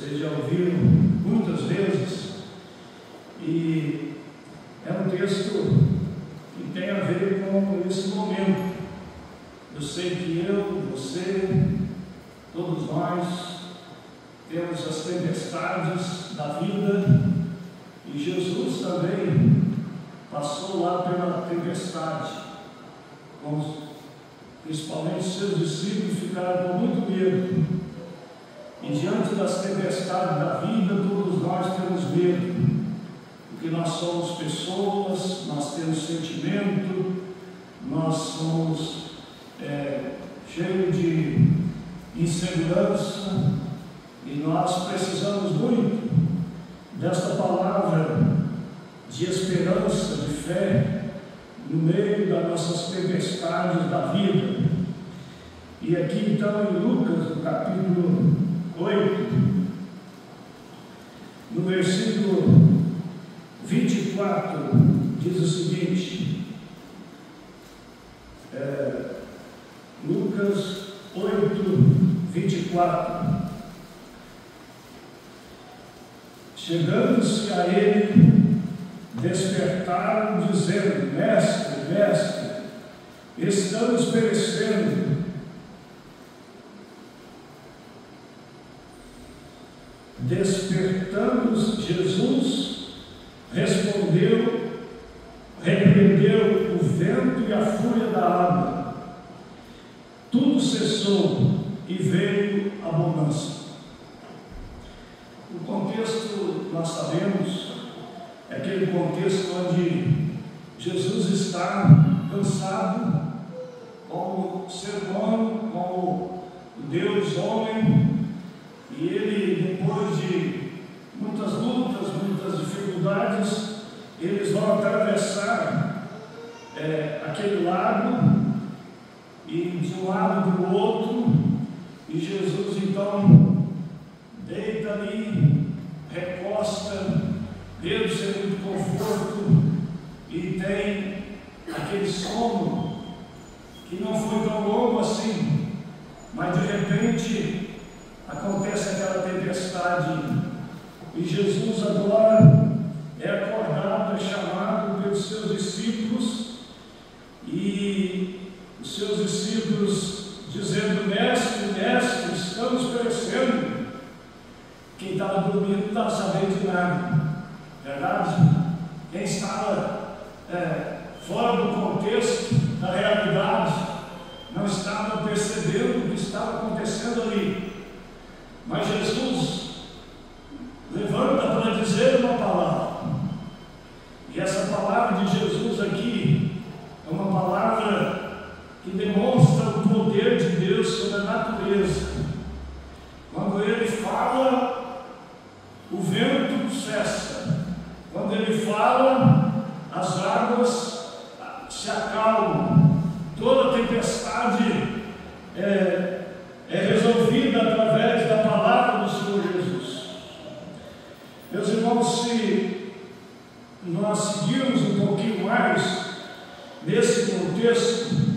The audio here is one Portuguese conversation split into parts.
Vocês já ouviram muitas vezes, e é um texto que tem a ver com esse momento. Eu sei que eu, você, todos nós temos as tempestades da vida, e Jesus também passou lá pela tempestade, principalmente seus discípulos ficaram com muito medo. E diante das tempestades da vida, todos nós temos medo, porque nós somos pessoas, nós temos sentimento, nós somos cheios de insegurança, e nós precisamos muito desta palavra de esperança, de fé, no meio das nossas tempestades da vida. E aqui então em Lucas, no capítulo 8, no versículo 24, diz o seguinte, Lucas 8, 24: chegando-se a ele, despertaram, dizendo: Mestre, Mestre, estamos perecendo. Despertando Jesus, respondeu, repreendeu o vento e a fúria da água. Tudo cessou e veio a bonança. O contexto, nós sabemos, é aquele contexto onde Jesus está cansado, como ser humano, como Deus homem, e ele, depois de muitas lutas, muitas dificuldades, eles vão atravessar aquele lago, e de um lado para o outro, e Jesus então deita ali, recosta, deve ser muito conforto, e tem aquele sono que não foi tão longo assim, mas de repente acontece aquela tempestade, e Jesus agora é acordado, é chamado pelos seus discípulos, e os seus discípulos dizendo: Mestre, Mestre, estamos perecendo. Quem estava dormindo não estava sabendo de nada, verdade? Quem estava fora do contexto, da realidade, não estava percebendo o que estava acontecendo ali. Mas Jesus levanta para dizer uma palavra, e essa palavra de Jesus aqui é uma palavra que demonstra o poder de Deus sobre a natureza. Quando ele fala, o vento cessa. Quando ele fala, as águas se acalmam. Toda tempestade é resolvida através da palavra do Senhor Jesus. Meus irmãos, se nós seguirmos um pouquinho mais nesse contexto,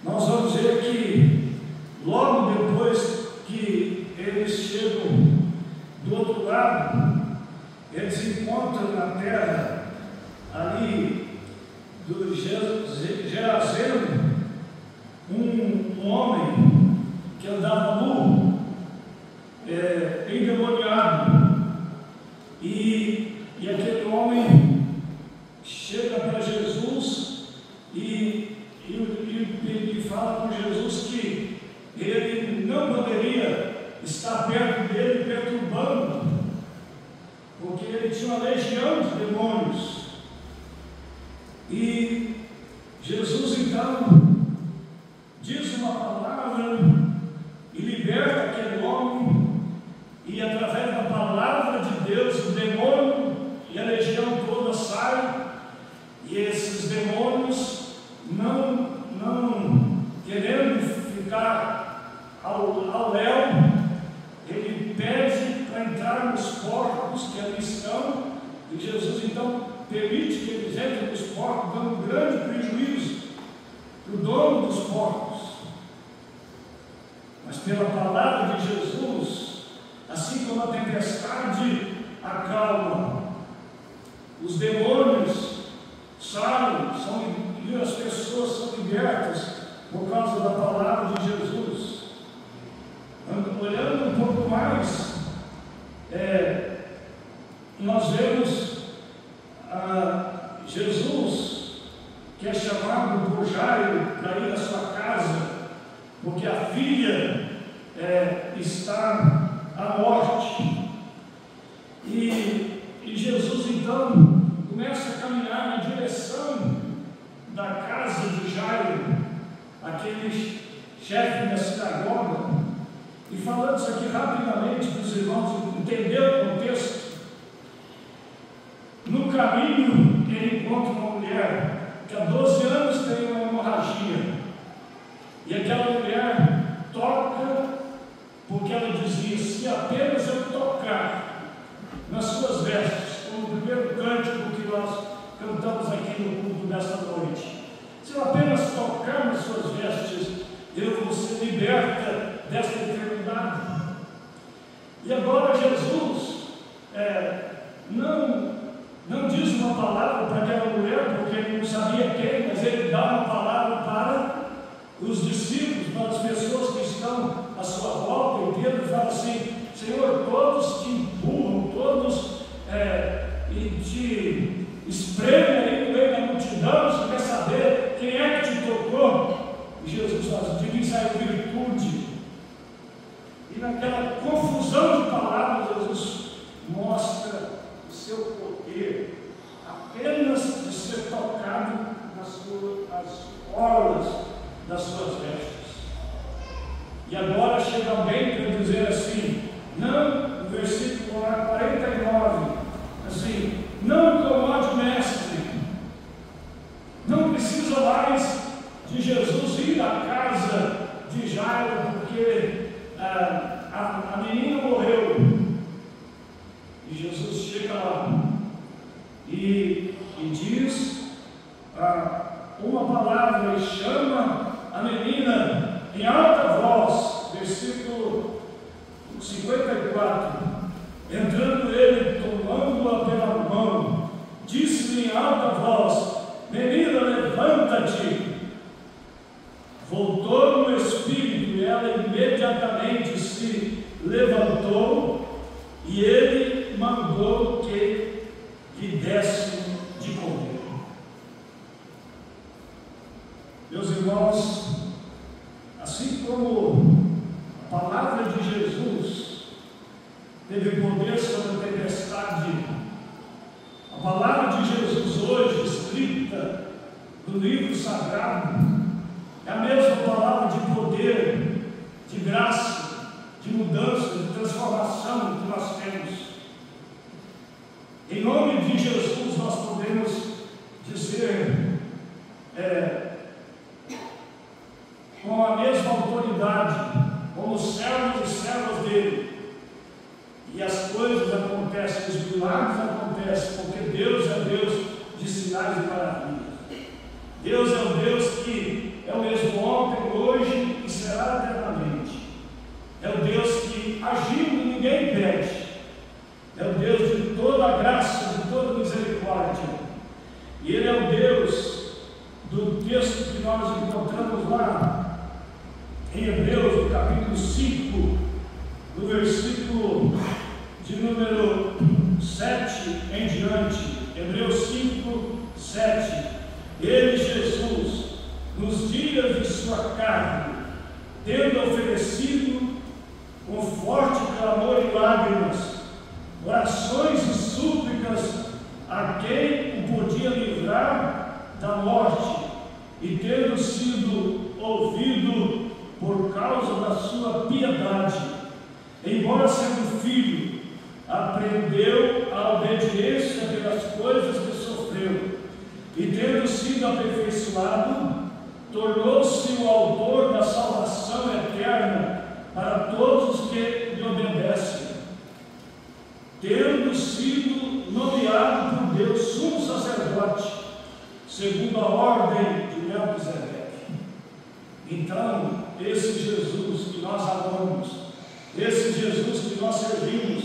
nós vamos ver que logo depois que eles chegam do outro lado, eles encontram na terra ali do Gerazeno um homem que andava nu, endemoniado, e aquele homem chega para Jesus e fala com Jesus que ele não poderia estar perto dele perturbando, porque ele tinha uma legião de demônios. E Jesus então diz uma palavra e liberta aquele homem, e através da palavra de Deus o demônio e a legião toda sai, e esses demônios não querendo ficar ao léu, ele pede para entrar nos porcos que ali estão, e Jesus então permite que eles entrem nos porcos, dando um grande prejuízo para o dono dos porcos. Mas pela palavra de Jesus, assim como a tempestade acalma, os demônios saem, e as pessoas são libertas por causa da palavra de Jesus. Olhando um pouco mais, nós vemos Jesus, que é chamado por Jairo para ir à sua casa, porque a filha está à morte. E Jesus então começa a caminhar na direção da casa de Jairo, aquele chefe da sinagoga. E falando isso aqui rapidamente para os irmãos entender o contexto, no caminho ele encontra uma mulher que há 12 anos tem uma hemorragia, e aquela mulher toca, porque ela dizia: se apenas eu tocar nas suas vestes, como o primeiro cântico que nós cantamos aqui no culto desta noite, se eu apenas tocar nas suas vestes, eu vou ser liberta desta enfermidade. E agora Jesus não diz uma palavra para aquela mulher, porque ele não sabia quem, mas ele dá uma palavra para os discípulos, para as pessoas que estão à sua volta. E Pedro fala assim: Senhor, todos te empurram, todos te espremem aí no meio da multidão, você quer saber quem é que te tocou? E Jesus fala: de mim saiu virtude. E naquela confusão de palavras, Jesus mostra o seu poder, apenas de ser tocado nas orlas das suas vestes. E agora chega alguém para dizer assim, no versículo 49, assim: não incomode o mestre, não precisa mais de Jesus ir à casa de Jairo, porque a menina morreu. E Jesus chega lá e diz uma palavra e chama a menina em alta voz. Versículo 54: entrando ele, tomando-a pela mão, disse-lhe em alta voz: menina, levanta-te. Voltou no espírito, e ela imediatamente se levantou, e ele mandou que lhe desse de comer. Meus irmãos, assim como a palavra de Jesus teve poder sobre a tempestade, a palavra de Jesus hoje, escrita no livro sagrado, é a mesma palavra de poder, de graça, de mudança, de transformação que nós temos. Em nome de Jesus nós podemos dizer com a mesma autoridade, como servos e servas dele, e as coisas acontecem, os milagres acontecem, porque Deus é Deus de sinais e maravilhas. Deus é o Deus que é o mesmo ontem, hoje e será eternamente. É o Deus que, agindo, ninguém pede. É o Deus de toda a graça, de toda misericórdia. E Ele é o Deus do texto que nós encontramos lá em Hebreus, no capítulo 5, no versículo de número 7 em diante. Hebreus 5, 7. Ele, Jesus, nos dias de sua carne, tendo oferecido com forte clamor e lágrimas, orações e súplicas a quem o podia livrar da morte, e tendo sido ouvido por causa da sua piedade, embora sendo filho, aprendeu a obediência pelas coisas que sofreu, e tendo sido aperfeiçoado, tornou-se o autor da salvação eterna para todos os que lhe obedecem, tendo sido nomeado por Deus sumo sacerdote, segundo a ordem de Melquisedeque. Então, esse Jesus que nós amamos, esse Jesus que que nós servimos,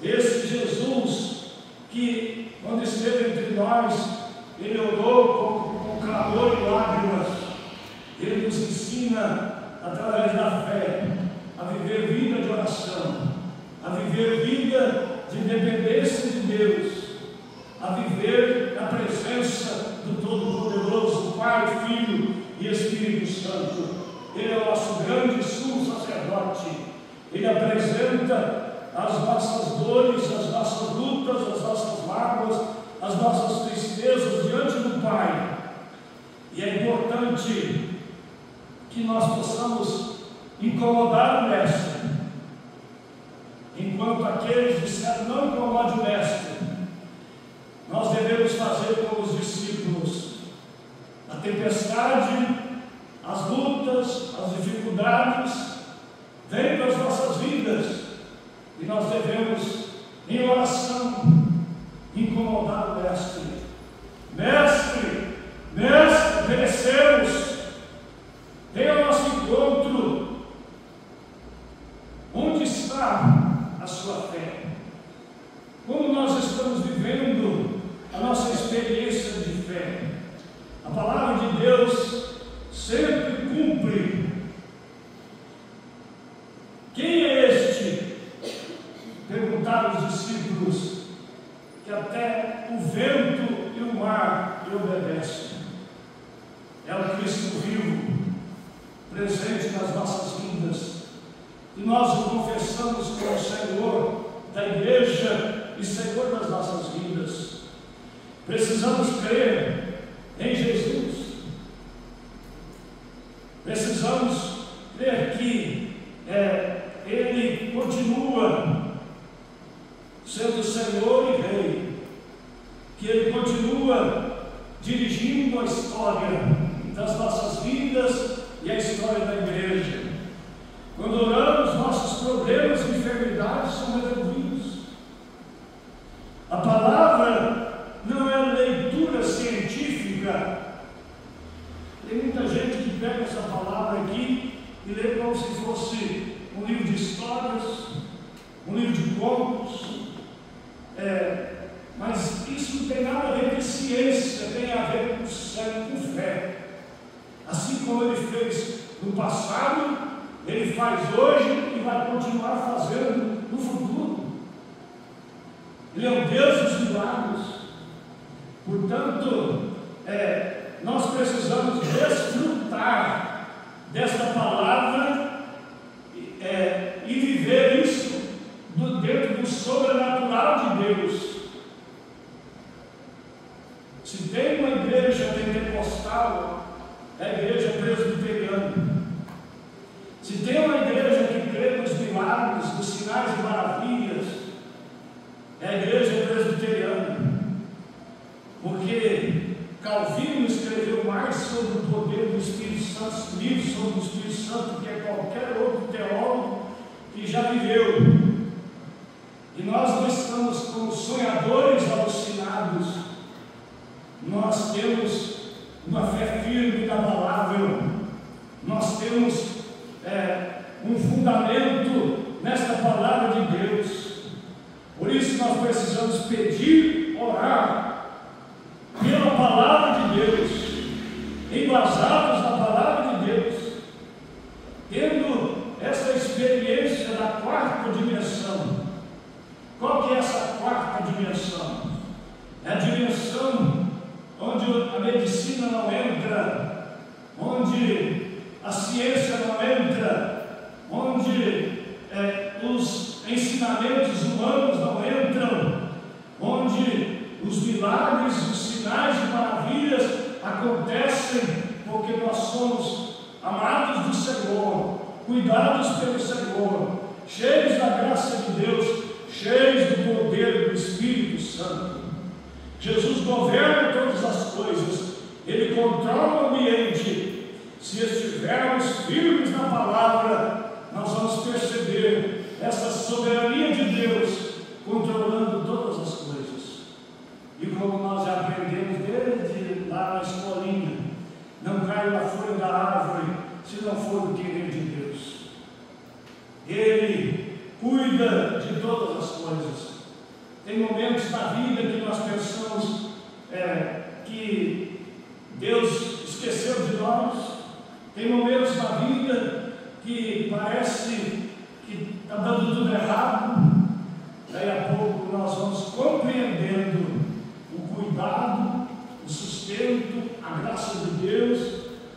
esse Jesus que, quando esteve entre nós, Ele orou com clamor e lágrimas. Ele nos ensina, através da fé, a viver vida de oração, a viver vida de dependência de Deus, a viver na presença do Todo-Poderoso, Pai, Filho e Espírito Santo. Ele é o nosso grande sumo sacerdote. Ele apresenta as nossas dores, as nossas lutas, as nossas mágoas, as nossas tristezas diante do Pai. E é importante que nós possamos incomodar o Mestre. Enquanto aqueles disseram, não incomode o Mestre, nós devemos fazer como os discípulos. A tempestade, as lutas, as dificuldades vêm para as nossas vidas e nós devemos, em oração, incomodar o Mestre. Mestre, Mestre, perecemos, venha ao nosso encontro. Onde está a sua fé? Como nós estamos vivendo a nossa experiência de fé? A palavra de Deus sempre cumpre. Quem é este? Perguntaram os discípulos, que até o vento e o mar lhe obedecem. É o Cristo vivo, presente nas nossas vidas, e nós o confessamos como Senhor da igreja e Senhor das nossas vidas. Precisamos crer em Jesus. Precisamos crer que Ele continua sendo Senhor e Rei, que Ele continua dirigindo a história das nossas vidas e a história da igreja. Quando oramos, nossos problemas e enfermidades são resolvidos. A palavra não é leitura científica. Tem muita gente que pega essa palavra aqui e lê como se fosse um livro de histórias, um livro de contos. Mas isso não tem nada a ver com ciência, tem a ver com fé. Assim como Ele fez no passado, Ele faz hoje e vai continuar fazendo no futuro. Ele é o Deus dos milagres. Portanto, nós precisamos desfrutar desta palavra e viver isso dentro do sobrenatural de Deus. Se tem uma igreja pentecostal, é a igreja presbiteriana. Se tem uma igreja que crê nos milagres, nos sinais e maravilhas, é a igreja presbiteriana. Porque Calvino escreveu mais sobre o poder do Espírito Santo, livros sobre o Espírito Santo, que qualquer outro teólogo que já viveu. E nós não estamos como sonhadores alucinados. Nós temos uma fé firme e inabalável. Nós temos um fundamento nesta palavra de Deus. Por isso nós precisamos pedir, orar pela palavra de Deus, embasados na palavra de Deus, tendo essa experiência da quarta dimensão. Qual que é essa quarta dimensão? É a dimensão onde a medicina não entra, onde a ciência não entra, onde os ensinamentos humanos não entram, onde os milagres, os sinais e maravilhas acontecem porque nós somos amados do Senhor, cuidados pelo Senhor, cheios da graça de Deus, cheios do poder do Espírito Santo. Jesus governa todas as coisas, Ele controla o ambiente. Se estivermos firmes na palavra, nós vamos perceber essa soberania de Deus controlando todas as coisas. E como nós já aprendemos desde lá na escolinha, não cai na folha da árvore se não for do querer de Deus. Ele cuida de todas as coisas. Tem momentos na vida que nós pensamos que Deus esqueceu de nós. Tem momentos na vida que parece que está dando tudo errado. Daí a pouco nós vamos compreendendo o cuidado, o sustento, a graça de Deus,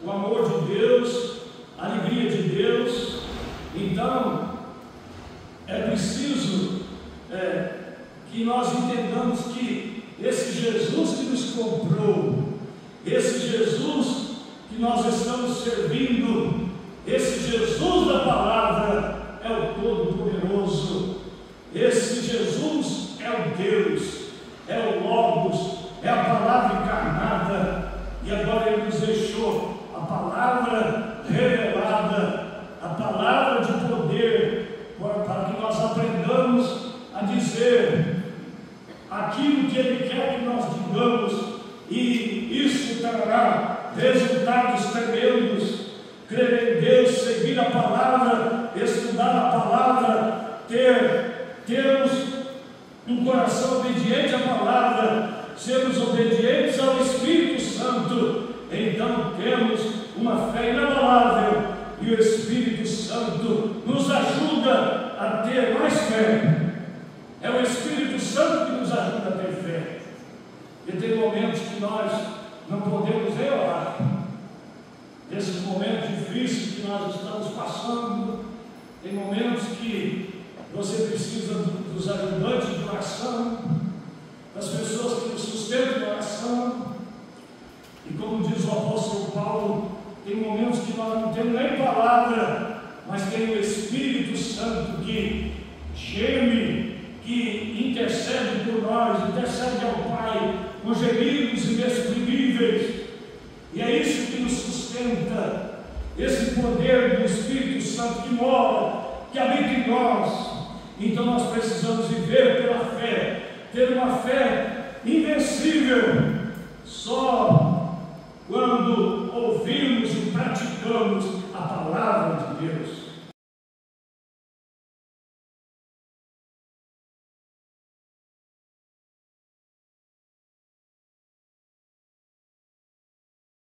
o amor de Deus, a alegria de Deus. Então, é preciso que nós entendamos que esse Jesus que nos comprou, esse Jesus que nós estamos servindo, esse Jesus da palavra é o Todo-Poderoso. Esse Jesus é o Deus, é o Logos, é a palavra encarnada, e agora Ele nos deixou a palavra revelada, a palavra de poder, para que nós aprendamos a dizer aquilo que Ele quer que nós digamos, e isso trará resultados tremendos. Crer em Deus, seguir a palavra, estudar a palavra, termos um coração obediente à palavra, sermos obedientes ao Espírito Santo. Então temos uma fé inabalável, e o Espírito Santo nos ajuda a ter mais fé. É o Espírito Santo que nos ajuda a ter fé. E tem momentos que nós não podemos orar. Nesses momentos difíceis que nós estamos passando, tem momentos que você precisa dos ajudantes de oração, das pessoas que nos sustentam de oração. E como diz o apóstolo Paulo, tem momentos que nós não temos nem palavra, mas tem o Espírito Santo que geme, que intercede por nós, intercede ao Pai com gemidos inexprimíveis. E é isso que nos sustenta, esse poder do Espírito Santo que mora, que habita em nós. Então nós precisamos viver pela fé, ter uma fé invencível, só quando ouvimos e praticamos a palavra de Deus.